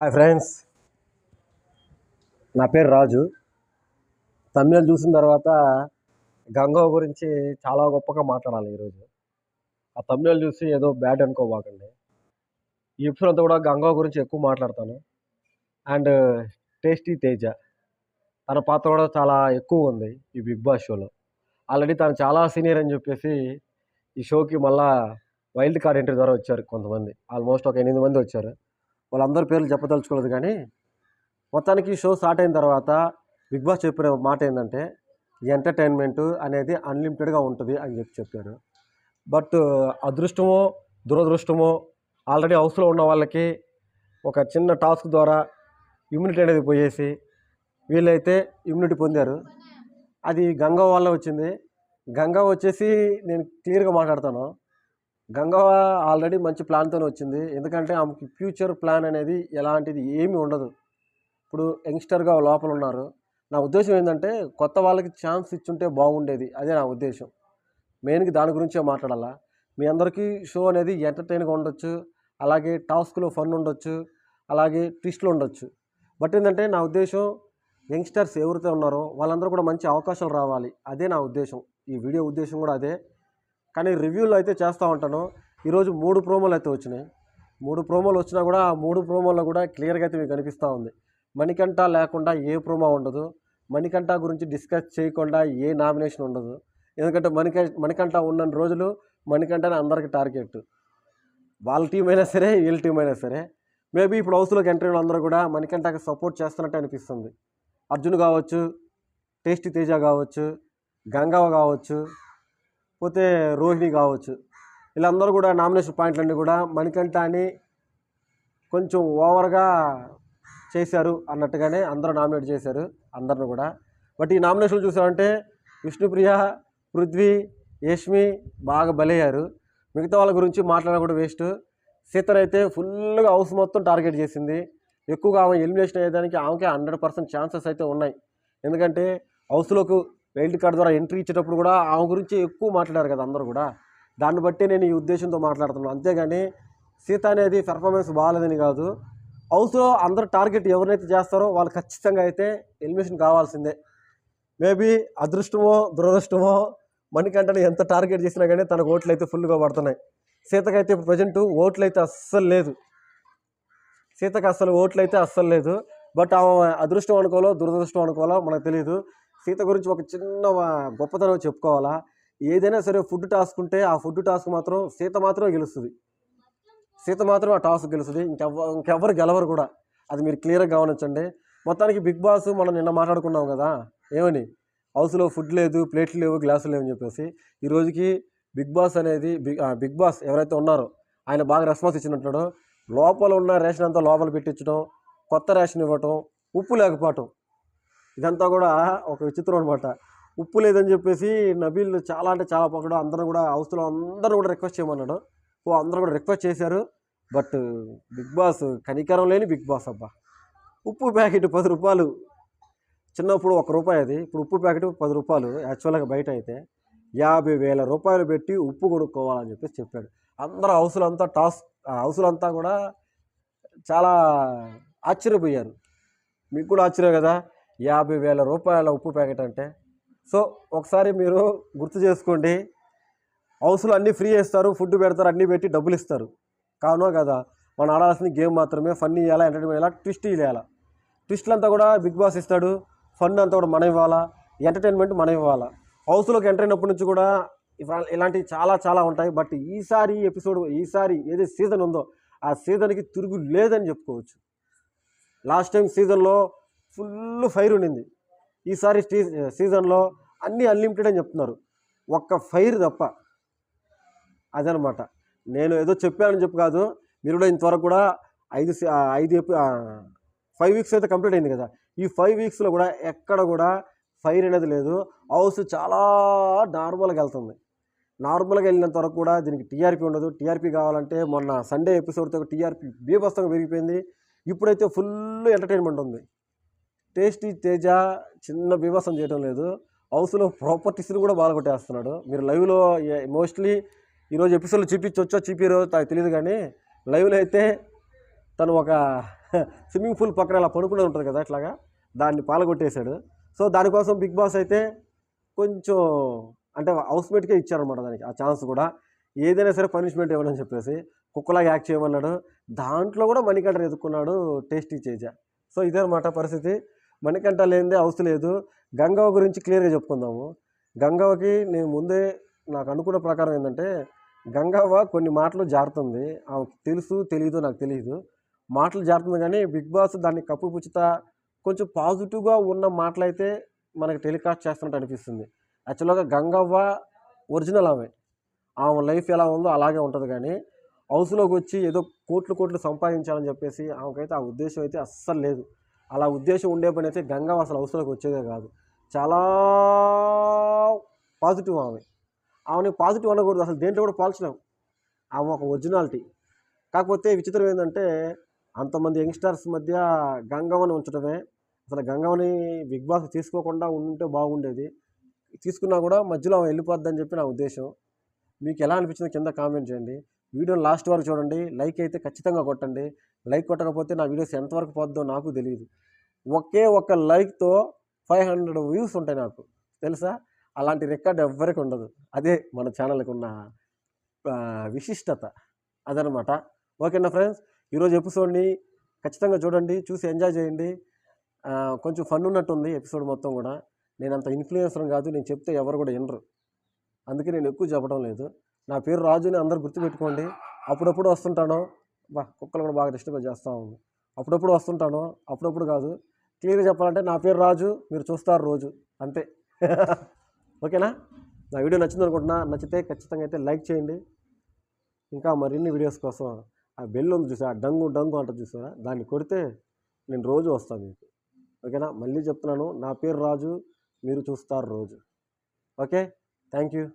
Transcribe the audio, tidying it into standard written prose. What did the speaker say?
Hi friends, నా పేరు రాజు. తమిళ చూసిన తర్వాత గంగవ్వ గురించి చాలా గొప్పగా మాట్లాడాలి ఈరోజు. ఆ తమిళ చూసి ఏదో బ్యాడ్ అనుకోబాకండి. ఈ ఎపిసోడ్ అంతా కూడా గంగవ్వ గురించి ఎక్కువ మాట్లాడతాను. అండ్ టేస్టీ తేజ, తన పాత్ర కూడా చాలా ఎక్కువ ఉంది ఈ బిగ్ బాస్ షోలో. ఆల్రెడీ తను చాలా సీనియర్ అని చెప్పేసి ఈ షోకి మళ్ళా వైల్డ్ కార్డ్ ఎంట్రీ ద్వారా వచ్చారు కొంతమంది. ఆల్మోస్ట్ ఒక 8 మంది వచ్చారు. వాళ్ళందరి పేర్లు చెప్పదలుచుకోలేదు, కానీ మొత్తానికి షో స్టార్ట్ అయిన తర్వాత బిగ్ బాస్ చెప్పిన మాట ఏంటంటే ఎంటర్టైన్మెంట్ అనేది అన్లిమిటెడ్గా ఉంటుంది అని చెప్పారు. బట్ అదృష్టమో దురదృష్టమో ఆల్రెడీ హౌస్లో ఉన్న వాళ్ళకి ఒక చిన్న టాస్క్ ద్వారా ఇమ్యూనిటీ అనేది పోయేసి వీళ్ళైతే ఇమ్యూనిటీ పొందారు. అది గంగవ్వ వల్ల వచ్చింది. గంగవ్వ వచ్చేసి నేను క్లియర్గా మాట్లాడతాను. గంగవ్వ ఆల్రెడీ మంచి ప్లాన్తోనే వచ్చింది. ఎందుకంటే ఆమెకి ఫ్యూచర్ ప్లాన్ అనేది ఎలాంటిది ఏమీ ఉండదు. ఇప్పుడు యంగ్స్టర్గా లోపల ఉన్నారు. నా ఉద్దేశం ఏంటంటే కొత్త వాళ్ళకి ఛాన్స్ ఇచ్చుంటే బాగుండేది. అదే నా ఉద్దేశం. మెయిన్గా దాని గురించే మాట్లాడాలా. మీ అందరికీ షో అనేది ఎంటర్టైన్గా ఉండొచ్చు, అలాగే టాస్క్లో ఫన్ ఉండొచ్చు, అలాగే ట్విస్ట్లు ఉండొచ్చు. బట్ ఏంటంటే నా ఉద్దేశం యంగ్స్టర్స్ ఎవరైతే ఉన్నారో వాళ్ళందరూ కూడా మంచి అవకాశాలు రావాలి. అదే నా ఉద్దేశం. ఈ వీడియో ఉద్దేశం కూడా అదే. కానీ రివ్యూలు అయితే చేస్తూ ఉంటాను. ఈరోజు 3 ప్రోమోలు అయితే వచ్చినాయి. 3 ప్రోమోలు వచ్చినా కూడా ఆ 3 ప్రోమోల్లో కూడా క్లియర్గా అయితే మీకు కనిపిస్తూ ఉంది. మణికంఠ లేకుండా ఏ ప్రోమో ఉండదు. మణికంఠ గురించి డిస్కస్ చేయకుండా ఏ నామినేషన్ ఉండదు. ఎందుకంటే మణికంఠ ఉన్న రోజులు మణికంఠని అందరికీ టార్గెట్. వాళ్ళ టీం అయినా సరే, వీళ్ళ టీం అయినా సరే. మేబీ ఇప్పుడు హౌస్లోకి ఎంట్రీ అందరూ కూడా మణికంఠకి సపోర్ట్ చేస్తున్నట్టు అనిపిస్తుంది. అర్జున్ కావచ్చు, టేస్టీ తేజ కావచ్చు, గంగవ్వ కావచ్చు, పోతే రోహిణి కావచ్చు, వీళ్ళందరూ కూడా నామినేషన్ పాయింట్లన్నీ కూడా మణికంఠ అని కొంచెం ఓవర్గా చేశారు అన్నట్టుగానే అందరూ నామినేట్ చేశారు అందరిని కూడా. బట్ ఈ నామినేషన్లు చూసామంటే విష్ణుప్రియ, పృథ్వీ, యష్మి బాగా బలయ్యారు. మిగతా వాళ్ళ గురించి మాట్లాడడం కూడా వేస్ట్. సీతనైతే ఫుల్గా హౌస్ మొత్తం టార్గెట్ చేసింది. ఎక్కువగా ఆమె ఎలిమినేషన్ అయ్యేదానికి ఆమెకే 100% ఛాన్సెస్ అయితే ఉన్నాయి. ఎందుకంటే హౌస్లోకి వైల్డ్ కార్డ్ ద్వారా ఎంట్రీ ఇచ్చేటప్పుడు కూడా ఆమె గురించి ఎక్కువ మాట్లాడారు కదా అందరూ కూడా. దాన్ని బట్టి నేను ఈ ఉద్దేశంతో మాట్లాడుతున్నాను. అంతేగాని సీత అనేది పెర్ఫార్మెన్స్ బాగాలేదని కాదు. హౌస్లో అందరూ టార్గెట్ ఎవరినైతే చేస్తారో వాళ్ళు ఖచ్చితంగా అయితే ఎలిమినేషన్ కావాల్సిందే. మేబీ అదృష్టమో దురదృష్టమో మణికంఠని ఎంత టార్గెట్ చేసినా కానీ తనకు ఓట్లు అయితే ఫుల్గా పడుతున్నాయి. సీతకైతే ఇప్పుడు ప్రజెంట్ ఓట్లు అయితే అస్సలు లేదు. సీతకు అస్సలు ఓట్లు అయితే అస్సలు లేదు. బట్ ఆమె అదృష్టం అనుకోవాలో దురదృష్టం అనుకోవాలో మనకు తెలియదు. సీత గురించి ఒక చిన్న గొప్పతనం చెప్పుకోవాలా. ఏదైనా సరే ఫుడ్ టాస్క్ ఉంటే ఆ ఫుడ్ టాస్క్ మాత్రం సీత మాత్రమే గెలుస్తుంది. సీత మాత్రం ఆ టాస్క్ గెలుస్తుంది. ఇంకెవ్వరు గెలవరు కూడా. అది మీరు క్లియర్గా గమనించండి. మొత్తానికి బిగ్ బాస్ మనం నిన్న మాట్లాడుకున్నాం కదా, ఏమని హౌస్లో ఫుడ్ లేదు, ప్లేట్లు లేవు, గ్లాసులు లేవు అని చెప్పేసి. ఈ రోజుకి బిగ్ బాస్ అనేది బిగ్ బాస్ ఎవరైతే ఉన్నారో ఆయన బాగా రెస్పాన్స్ ఇచ్చినట్టు. లోపల ఉన్న రేషన్ అంతా లోపల పెట్టించడం, కొత్త రేషన్ ఇవ్వటం, ఉప్పు లేకపోవటం, ఇదంతా కూడా ఒక విచిత్రం అనమాట. ఉప్పు లేదని చెప్పేసి నబీల్ చాలా అంటే చాలా పొగడం. అందరూ కూడా హౌస్లో అందరూ కూడా రిక్వెస్ట్ చేయమన్నాడు. అందరూ కూడా రిక్వెస్ట్ చేశారు. బట్ బిగ్ బాస్ కనికరం లేని బిగ్ బాస్ అబ్బా. ఉప్పు ప్యాకెట్ 10 రూపాయలు. చిన్నప్పుడు 1 రూపాయి అది. ఇప్పుడు ఉప్పు ప్యాకెట్ 10 రూపాయలు. యాక్చువల్గా బయట అయితే 50,000 రూపాయలు పెట్టి ఉప్పు కొనుక్కోవాలని చెప్పేసి చెప్పాడు. అందరూ హౌస్లో అంతా కూడా చాలా ఆశ్చర్యపోయారు. మీకు కూడా ఆశ్చర్యం కదా, 50,000 రూపాయల ఉప్పు ప్యాకెట్ అంటే. సో ఒకసారి మీరు గుర్తు చేసుకోండి. హౌస్లో అన్నీ ఫ్రీ చేస్తారు, ఫుడ్ పెడతారు, అన్నీ పెట్టి డబ్బులు ఇస్తారు. కావున కదా మనం ఆడాల్సిన గేమ్ మాత్రమే. ఫన్ ఇవ్వాలా, ఎంటర్టైన్మెంట్ ఇవ్వాలా, ట్విస్ట్ ఇవ్వాలా. ట్విస్ట్లు అంతా కూడా బిగ్ బాస్ ఇస్తాడు. ఫన్ అంతా కూడా మనం ఇవ్వాలా, ఎంటర్టైన్మెంట్ మనం ఇవ్వాలా. హౌస్లోకి ఎంటర్ అయినప్పటి నుంచి కూడా ఇలాంటివి చాలా చాలా ఉంటాయి. బట్ ఈసారి ఏది సీజన్ ఉందో ఆ సీజన్కి తిరుగు లేదని చెప్పుకోవచ్చు. లాస్ట్ టైం సీజన్లో ఫుల్ ఫైర్ ఉండింది. ఈసారి సీజన్లో అన్నీ అన్లిమిటెడ్ అని చెప్తున్నారు, ఒక్క ఫైర్ తప్ప. అదనమాట. నేను ఏదో చెప్పానని చెప్పు కాదు. మీరు కూడా ఇంతవరకు కూడా 5 వీక్స్ అయితే కంప్లీట్ అయింది కదా. ఈ 5 వీక్స్లో కూడా ఎక్కడ కూడా ఫైర్ అనేది లేదు. హౌస్ చాలా నార్మల్గా వెళ్తుంది. నార్మల్గా వెళ్ళినంత వరకు కూడా దీనికి టీఆర్పీ ఉండదు. టీఆర్పీ కావాలంటే మొన్న సండే ఎపిసోడ్తో టీఆర్పీ బీభత్సంగా పెరిగిపోయింది. ఇప్పుడైతే ఫుల్ ఎంటర్టైన్మెంట్ ఉంది. టేస్టీ తేజ చిన్న బీభత్సం చేయడం లేదు. హౌస్లో ప్రాపర్టీస్ని కూడా బాగా కొట్టేస్తున్నాడు. మీరు లైవ్లో మోస్ట్లీ ఈరోజు ఎపిసోడ్లో చూపించవచ్చో చూపిరో తెలియదు, కానీ లైవ్లో అయితే తను ఒక స్విమ్మింగ్ పూల్ పక్కన అలా పడుకునే ఉంటుంది కదా, అట్లాగా దాన్ని పాలగొట్టేశాడు. సో దానికోసం బిగ్ బాస్ అయితే కొంచెం అంటే హౌస్మేట్కే ఇచ్చారనమాట దానికి ఆ ఛాన్స్ కూడా. ఏదైనా సరే పనిష్మెంట్ ఇవ్వనని చెప్పేసి కుక్కలాగా యాక్ట్ చేయమన్నాడు. దాంట్లో కూడా మణికంఠని ఎదుర్కొన్నాడు టేస్టీ చేజ. సో ఇదనమాట పరిస్థితి. మణికంఠ లేనిదే హౌస్ లేదు. గంగవ్వ గురించి క్లియర్గా చెప్పుకుందాము. గంగవ్వకి నేను ముందే నాకు అనుకున్న ప్రకారం ఏంటంటే, గంగవ్వ కొన్ని మాటలు జారుతుంది. ఆమెకు తెలుసు తెలీదు నాకు తెలియదు. మాటలు జారుతుంది కానీ బిగ్ బాస్ దాన్ని కప్పుపుచ్చుతా కొంచెం పాజిటివ్గా ఉన్న మాటలైతే మనకి టెలికాస్ట్ చేస్తున్నట్టు అనిపిస్తుంది. యాక్చువల్గా గంగవ్వ ఒరిజినల్ ఆమె లైఫ్ ఎలా ఉందో అలాగే ఉంటుంది. కానీ హౌస్లోకి వచ్చి ఏదో కోట్లు సంపాదించాలని చెప్పేసి ఆమెకైతే ఆ ఉద్దేశం అయితే అస్సలు లేదు. అలా ఉద్దేశం ఉండే పని అయితే గంగవ్వ అసలు హౌస్లోకి వచ్చేదే కాదు. చాలా పాజిటివ్ ఆమెని పాజిటివ్ అనకూడదు, అసలు దేంట్లో కూడా పోల్చలేము. ఆమె ఒక ఒరిజినాలిటీ. కాకపోతే విచిత్రం ఏంటంటే, అంతమంది యంగ్స్టర్స్ మధ్య గంగవ్వని ఉంచడమే. అసలు గంగవ్వని బిగ్ బాస్ తీసుకోకుండా ఉంటే బాగుండేది. తీసుకున్నా కూడా మధ్యలో ఆమె వెళ్ళిపోద్దని చెప్పి నా ఉద్దేశం. మీకు ఎలా అనిపించిందో కింద కామెంట్ చేయండి. వీడియోని లాస్ట్ వరకు చూడండి. లైక్ అయితే ఖచ్చితంగా కొట్టండి. లైక్ కొట్టకపోతే నా వీడియోస్ ఎంతవరకు పోద్దో నాకు తెలియదు. ఒకే ఒక్క లైక్తో 500 వ్యూస్ ఉంటాయి నాకు, తెలుసా? అలాంటి రికార్డ్ ఎవ్వరికి ఉండదు. అదే మన ఛానల్కి ఉన్న విశిష్టత, అదనమాట. ఓకేనా ఫ్రెండ్స్, ఈరోజు ఎపిసోడ్ని ఖచ్చితంగా చూడండి, చూసి ఎంజాయ్ చేయండి. కొంచెం ఫన్ ఉన్నట్టుంది ఎపిసోడ్ మొత్తం కూడా. నేను అంత ఇన్ఫ్లుయెన్సర్ కాదు, నేను చెప్తే ఎవరు కూడా వినరు, అందుకే నేను ఎక్కువ చెప్పడం లేదు. నా పేరు రాజుని అందరు గుర్తుపెట్టుకోండి. అప్పుడప్పుడు వస్తుంటాను. కుక్కలు కూడా బాగా డిస్టర్బ్ చేస్తూ ఉంది. అప్పుడప్పుడు వస్తుంటాను, అప్పుడప్పుడు కాదు. క్లియర్గా చెప్పాలంటే నా పేరు రాజు, మీరు చూస్తారు రోజు, అంతే. ఓకేనా? నా వీడియో నచ్చింది అనుకుంటున్నా. నచ్చితే ఖచ్చితంగా అయితే లైక్ చేయండి. ఇంకా మరిన్ని వీడియోస్ కోసం ఆ బెల్ ఉంది చూసా, డంగు అంట చూసారా, దాన్ని కొడితే నేను రోజు వస్తాను మీకు. ఓకేనా? మళ్ళీ చెప్తున్నాను, నా పేరు రాజు, మీరు చూస్తారు రోజు. Okay, thank you.